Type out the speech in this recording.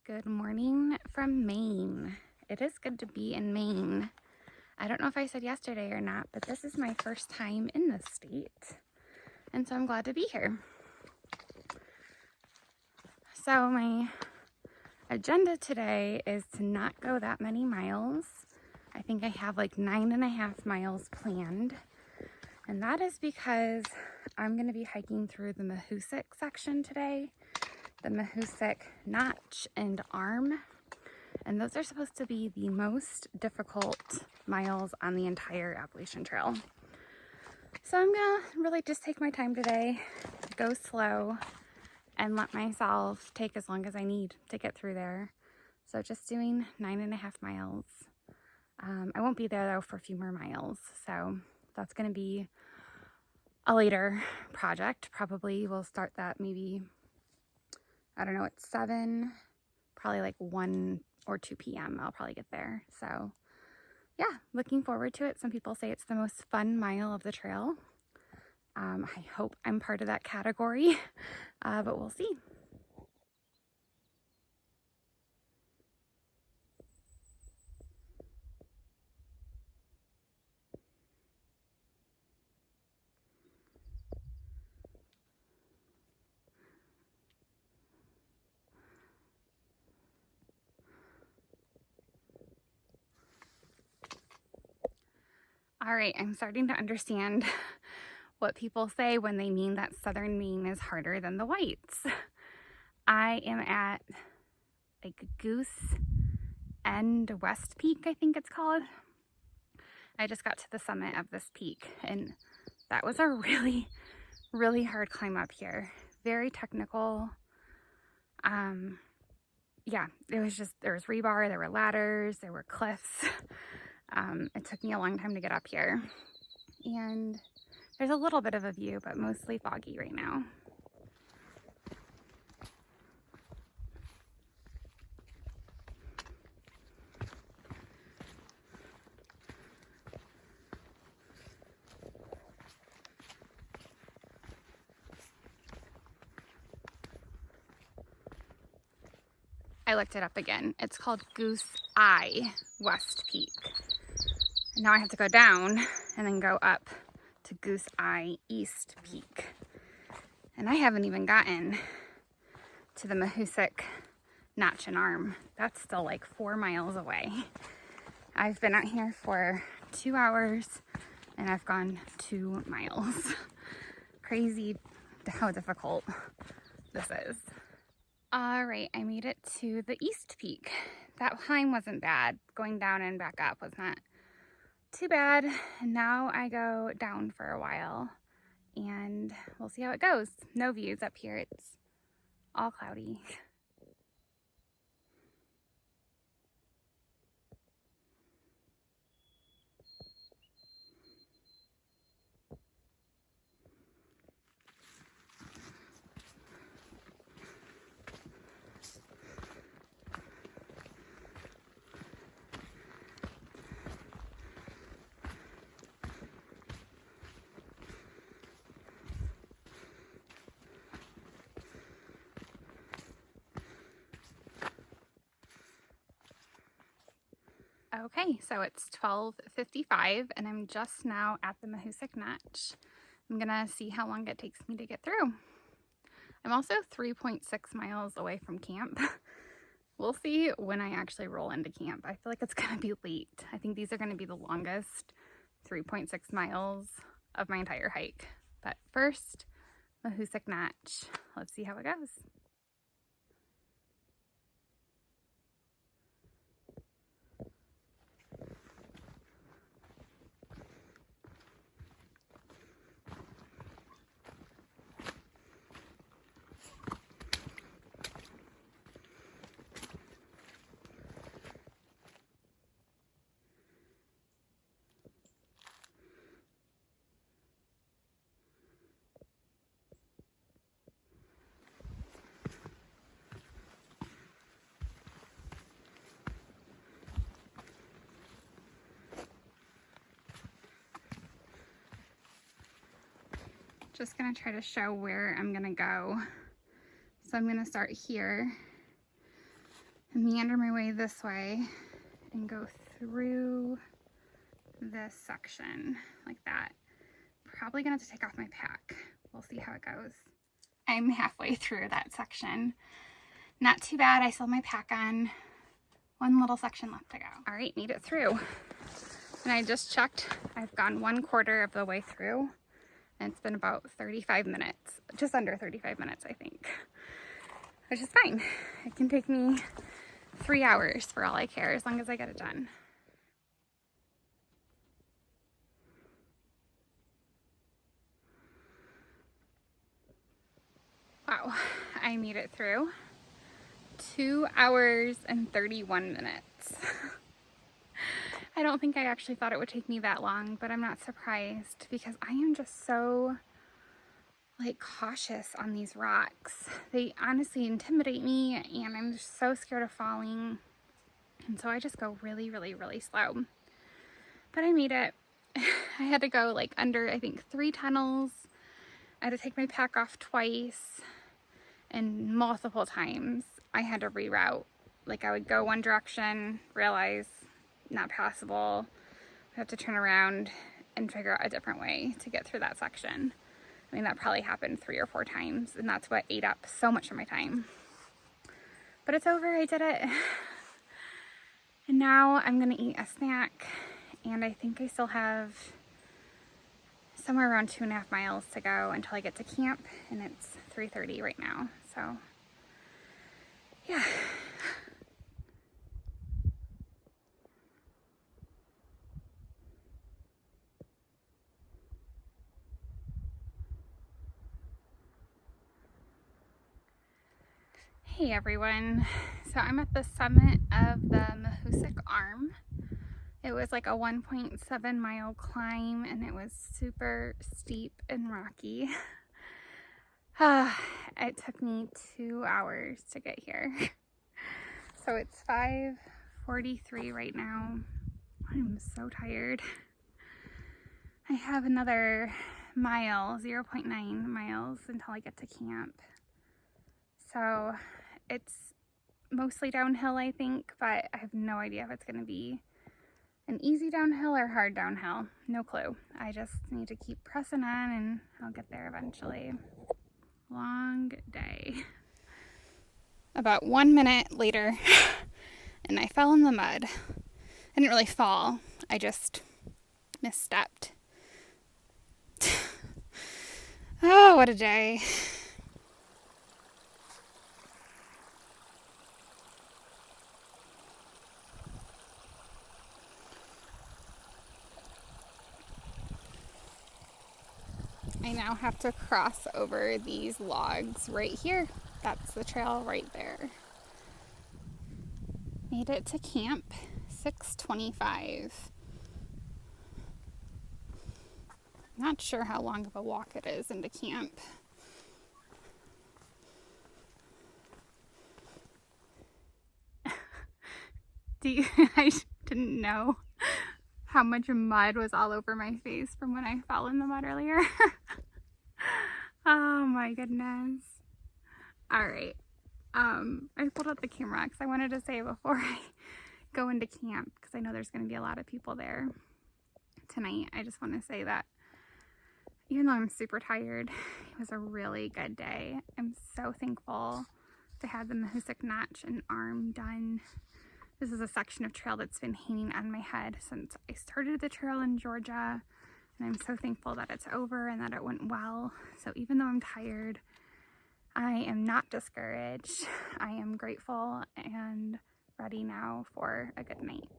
Good morning from Maine. It is good to be in Maine. I don't know if I said yesterday or not, but this is my first time in this state, and so I'm glad to be here. So my agenda today is to not go that many miles. I think I have like 9.5 miles planned, and that is because I'm going to be hiking through the Mahoosic section today, the Mahoosic Notch and Arm. And those are supposed to be the most difficult miles on the entire Appalachian Trail. So I'm gonna really just take my time today, go slow, and let myself take as long as I need to get through there. So just doing 9.5 miles. I won't be there though for a few more miles. So that's gonna be a later project. Probably we'll start that maybe, I don't know, at 7, probably like 1 or 2 p.m. I'll probably get there. So yeah, looking forward to it. Some people say it's the most fun mile of the trail. I hope I'm part of that category, but we'll see. All right, I'm starting to understand what people say when they mean that southern Maine is harder than the whites. I am at like Goose End West Peak, I think it's called. I just got to the summit of this peak, and that was a really, really hard climb up here. Very technical. Yeah, it was just, there was rebar, there were ladders, there were cliffs. It took me a long time to get up here. And there's a little bit of a view, but mostly foggy right now. I looked it up again. It's called Goose Eye West Peak. Now I have to go down and then go up to Goose Eye East Peak. And I haven't even gotten to the Mahoosic Notch and Arm. That's still like 4 miles away. I've been out here for 2 hours and I've gone 2 miles. Crazy how difficult this is. All right, I made it to the East Peak. That climb wasn't bad. Going down and back up was not too bad. And now I go down for a while and we'll see how it goes. No views up here. It's all cloudy. Okay, so it's 12:55 and I'm just now at the Mahoosic Notch. I'm gonna see how long it takes me to get through. I'm also 3.6 miles away from camp. We'll see when I actually roll into camp. I feel like it's gonna be late. I think these are gonna be the longest 3.6 miles of my entire hike. But first, Mahoosic Notch. Let's see how it goes. Just gonna try to show where I'm gonna go. So I'm gonna start here meander my way this way and go through this section like that. Probably gonna have to take off my pack. We'll see how it goes. I'm halfway through that section. Not too bad, I still have my pack on. One little section left to go. All right, made it through. And I just checked, I've gone 1/4 of the way through, and it's been about 35 minutes, just under 35 minutes, I think, which is fine. It can take me 3 hours for all I care, as long as I get it done. Wow, I made it through 2 hours and 31 minutes. I don't think I actually thought it would take me that long, but I'm not surprised because I am just so like cautious on these rocks. They honestly intimidate me and I'm just so scared of falling. And so I just go really, really, really slow. But I made it. I had to go like under, I think, 3 tunnels. I had to take my pack off twice, and multiple times I had to reroute. Like I would go one direction, realize not possible, I have to turn around and figure out a different way to get through that section. I mean, that probably happened 3 or 4 times, and that's what ate up so much of my time. But it's over, I did it. And now I'm gonna eat a snack, and I think I still have somewhere around 2.5 miles to go until I get to camp, and it's 3:30 right now, so yeah. Hey everyone, so I'm at the summit of the Mahoosuc Arm. It was like a 1.7 mile climb, and it was super steep and rocky. It took me 2 hours to get here. So it's 5:43 right now. I'm so tired. I have another mile, 0.9 miles until I get to camp. So it's mostly downhill, I think, but I have no idea if it's going to be an easy downhill or hard downhill. No clue. I just need to keep pressing on and I'll get there eventually. Long day. About 1 minute later, and I fell in the mud. I didn't really fall. I just misstepped. Oh, what a day. I now have to cross over these logs right here. That's the trail right there. Made it to camp, 6:25. Not sure how long of a walk it is into camp. I didn't know how much mud was all over my face from when I fell in the mud earlier. Oh my goodness. All right. I pulled out the camera because I wanted to say before I go into camp, because I know there's going to be a lot of people there tonight. I just want to say that even though I'm super tired, it was a really good day. I'm so thankful to have the Mahoosuc Notch and Arm done. This is a section of trail that's been hanging on my head since I started the trail in Georgia, and I'm so thankful that it's over and that it went well. So even though I'm tired, I am not discouraged. I am grateful and ready now for a good night.